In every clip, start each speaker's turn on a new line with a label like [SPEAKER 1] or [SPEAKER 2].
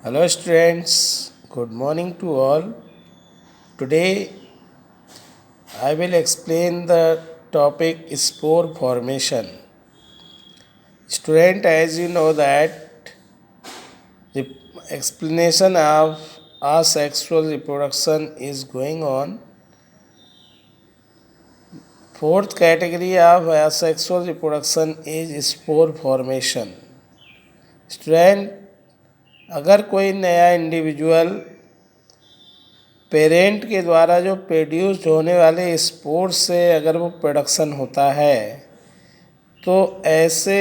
[SPEAKER 1] Hello students, good morning to all. Today I will explain the topic spore formation. Student, as you know that the explanation of asexual reproduction is going on. Fourth category of asexual reproduction is spore formation. Student, अगर कोई नया individual parent के द्वारा जो produced होने वाले spores से अगर वो प्रोडक्शन होता है तो ऐसे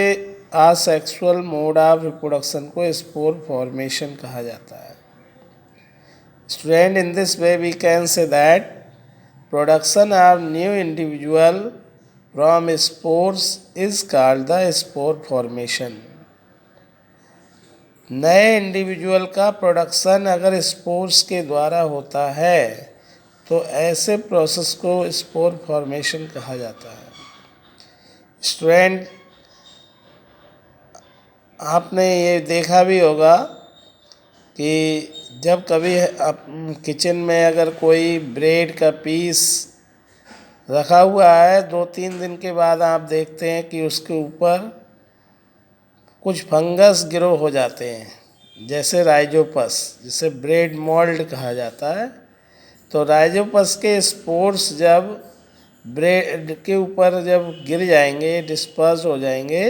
[SPEAKER 1] आसेक्सुअल मोड ऑफ रिप्रोडक्शन को स्पोर फॉर्मेशन कहा जाता है. Student, in this way we can say that production of new individual from spores is called the spore formation. नए इंडिविजुअल का प्रोडक्शन अगर स्पोर्स के द्वारा होता है तो ऐसे प्रोसेस को स्पोर फॉर्मेशन कहा जाता है. स्टूडेंट, आपने ये देखा भी होगा कि जब कभी किचन में अगर कोई ब्रेड का पीस रखा हुआ है 2-3 दिन के बाद आप देखते हैं कि उसके ऊपर कुछ फंगस ग्रो हो जाते हैं, जैसे राइजोपस, जिसे ब्रेड मोल्ड कहा जाता है. तो राइजोपस के स्पोर्स जब ब्रेड के ऊपर जब गिर जाएंगे, डिस्पर्स हो जाएंगे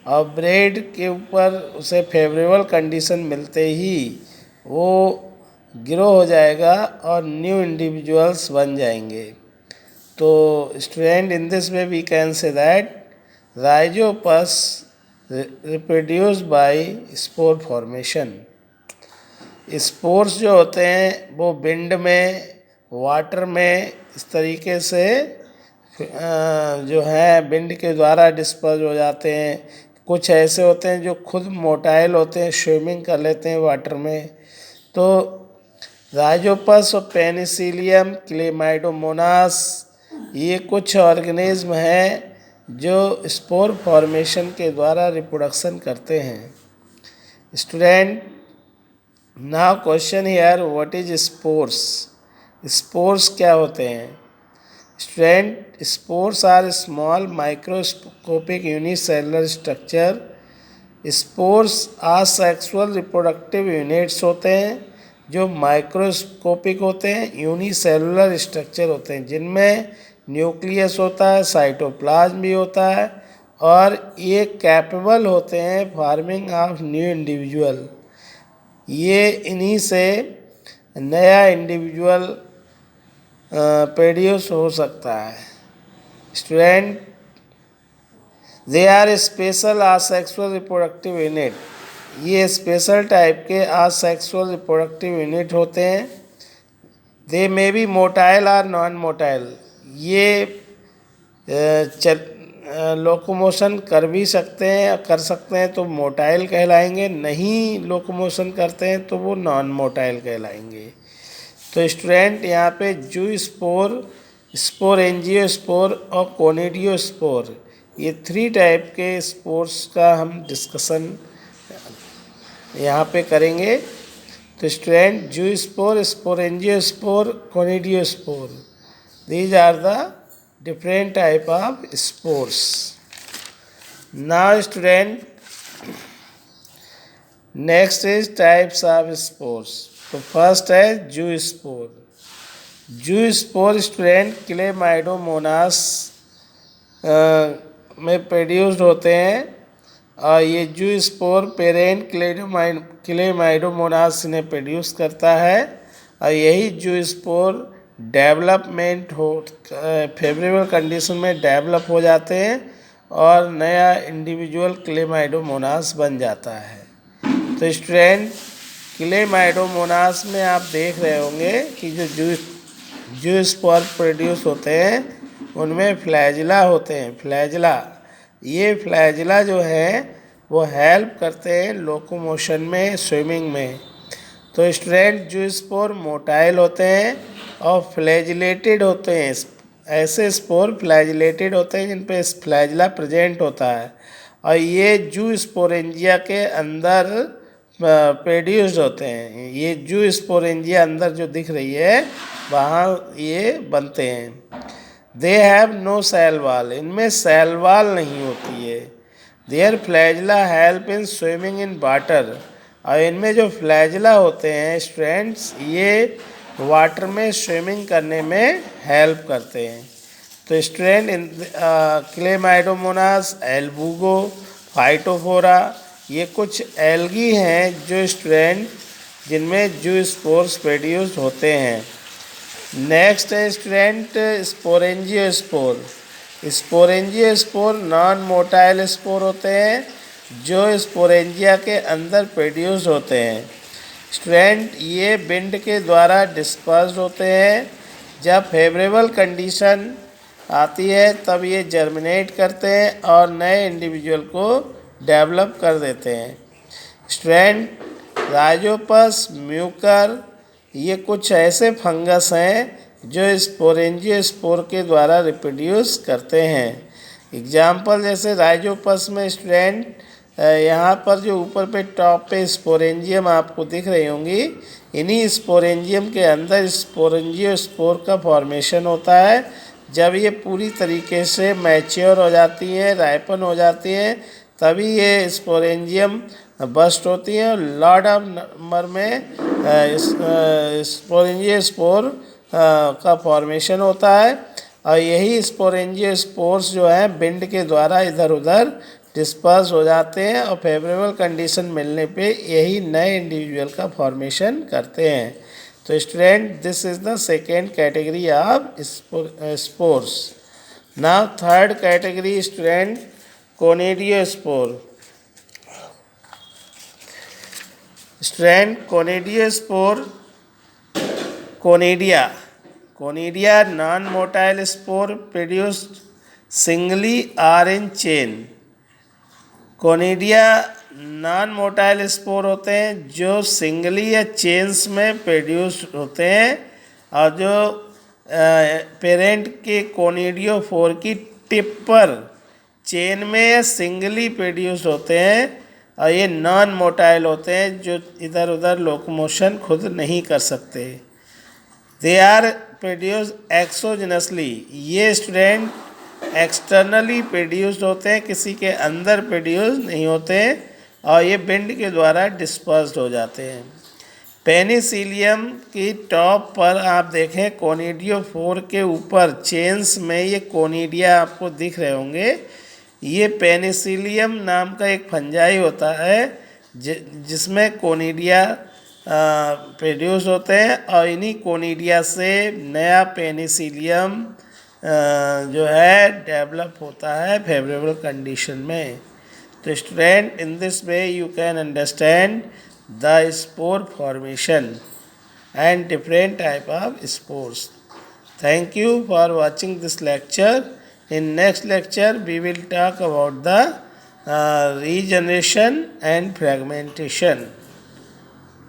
[SPEAKER 1] और ब्रेड के ऊपर उसे फेवरेबल कंडीशन मिलते ही वो ग्रो हो जाएगा और न्यू इंडिविजुअल्स बन जाएंगे. तो student, in this way we can say that rhizopus reproduce by spore formation. Spores जो होते हैं वो विंड में, वाटर में इस तरीके से जो है विंड के द्वारा डिस्पर्स हो जाते हैं. कुछ ऐसे होते हैं जो खुद मोटाइल होते हैं, स्विमिंग कर लेते हैं वाटर में. तो राइजोपस और पेनिसिलियम, क्लेमाइडोमोनास, ये कुछ ऑर्गेनिज्म हैं जो स्पोर फॉर्मेशन के द्वारा रिप्रोडक्शन करते हैं. Student, now question here, what is spores? Spores क्या होते हैं? Student, spores are small microscopic unicellular structure. Spores asexual reproductive units होते हैं जो माइक्रोस्कोपिक होते हैं, यूनिसेलुलर स्ट्रक्चर होते हैं जिनमें न्यूक्लियस होता है, साइटोप्लाज्म भी होता है और ये कैपेबल होते हैं फार्मिंग ऑफ न्यू इंडिविजुअल. ये इन्हीं से नया इंडिविजुअल प्रोड्यूस हो सकता है. Student, they are special asexual reproductive unit. ये स्पेशल टाइप के आसेक्सुअल रिप्रोडक्टिव यूनिट होते हैं. दे मे बी मोटाइल और नॉन मोटाइल. ये लोकोमोशन कर भी सकते हैं, कर सकते हैं तो मोटाइल कहलाएंगे, नहीं लोकोमोशन करते हैं तो वो नॉन मोटाइल कहलाएंगे. तो स्टूडेंट, यहाँ पे जू स्पोर, स्पोरेंजियोस्पोर और कोनिडियोस्पोर, ये 3 टाइप के स्पोर्स का हम डिस्कशन यहाँ पे करेंगे. तो स्टूडेंट, जू spore, sporangiospore, कोनिडियोस्पोर, these are the different type of spores. Now student, next is types of spores. तो first है जूस्पोर. जूस्पोर स्टूडेंट क्लेमाइडोमोनास में प्रोड्यूस्ड होते हैं और ये जूस्पोर पेरेंट क्लेमाइडोमोनास ने प्रोड्यूस करता है और यही जूस्पोर डेवलपमेंट हो फेवरेबल कंडीशन में डेवलप हो जाते हैं और नया इंडिविजुअल क्लेमाइडोमोनास बन जाता है. तो स्टूडेंट, क्लेमाइडोमोनास में आप देख रहे होंगे कि जो जूस्पोर प्रोड्यूस होते हैं उनमें फ्लैजिला होते हैं. फ्लैजिला, ये फ्लैजिला जो है वो हेल्प करते हैं लोकोमोशन में, स्विमिंग में. तो स्टूडेंट, जूस्पोर मोटाइल होते हैं और फ्लैजिलेटेड होते हैं. ऐसे स्पोर फ्लैजिलेटेड होते हैं जिन पे फ्लैजिला प्रेजेंट होता है और ये जू स्पोरेंजिया के अंदर प्रोड्यूस्ड होते हैं। ये जो स्पोरेंजिया अंदर जो दिख रही है वहाँ ये बनते हैं। They have no cell wall, इनमें सेल वाल नहीं होती है। Their flagella help in swimming in water, और इनमें जो फ्लैजला होते हैं स्ट्रैंड्स, ये वाटर में स्विमिंग करने में हेल्प करते हैं। तो स्ट्रैंड इन क्लेमाइडोमोनास, एल्बुगो, फाइटोफोरा, ये कुछ एल्गी हैं जो स्ट्रैंड जिनमें जूस्पोर्स प्रोड्यूस होते हैं। नेक्स्ट है strand sporangiospore. Sporangiospore non motile spore होते हैं जो स्पोरेंजिया के अंदर प्रोड्यूस होते हैं। स्ट्रैंड ये विंड के द्वारा डिस्पर्स होते हैं। जब फेवरेबल कंडीशन आती है तब ये जर्मिनेट करते हैं और नए इंडिविजुअल को डेवलप कर देते हैं। स्ट्रैंड राइजोपस, म्यूकर, ये कुछ ऐसे फंगस हैं जो स्पोरेंजियोस्पोर के द्वारा रिप्रोड्यूस करते हैं। एग्जाम्पल जैसे राइजोपस में स्ट्रैंड, यहाँ पर जो ऊपर पे टॉप पे स्पोरेंजियम आपको दिख रही होंगी, इन्हीं स्पोरेंजियम के अंदर स्पोरेंजियोस्पोर का फॉर्मेशन होता है। जब ये पूरी तरीके से मैच्योर हो जाती हैं, राइपन हो जाती हैं, तभी ये स्पोरेंजियम बस्ट होती हैं। लॉट ऑफ नंबर में स्पोरेंजियोस्पोर का फॉर्मेशन होता है, और यही स्पोरेंजियोस्पोर्स जो हैं विंड के द्वारा इधर उधर डिस्पर्स हो जाते हैं और फेवरेबल कंडीशन मिलने पे यही नए इंडिविजुअल का फॉर्मेशन करते हैं। तो student, this is the second category of spores. Now third category student, conidiospore. Student conidiospore, conidia non motile spore produced singly are in chain. Conidia non motile spore होते हैं जो सिंगली या chains में produce होते हैं, और जो parent के कोनिडियोफोर की टिप पर चेन में या सिंगली प्रोड्यूस होते हैं, और ये नॉन मोटाइल होते हैं जो इधर उधर लोकोमोशन खुद नहीं कर सकते। दे आर प्रोड्यूस एक्सोजनसली, ये स्टूडेंट एक्सटर्नली प्रोड्यूस्ड होते हैं, किसी के अंदर प्रोड्यूस नहीं होते हैं, और ये विंड के द्वारा डिस्पर्स्ड हो जाते हैं। पेनिसिलियम की टॉप पर आप देखें कोनिडियोफोर के ऊपर चेन्स में ये कोनिडिया आपको दिख रहे होंगे। ये पेनिसिलियम नाम का एक फंजाई होता है जिसमें कोनिडिया प्रोड्यूस होते हैं, और इन्हीं कोनिडिया से नया पेनिसिलियम जो है डेवलप होता है फेवरेबल कंडीशन में। तो student, in this way you can understand the spore formation and different type of spores. Thank you for watching this lecture. In next lecture we will talk about the regeneration and fragmentation.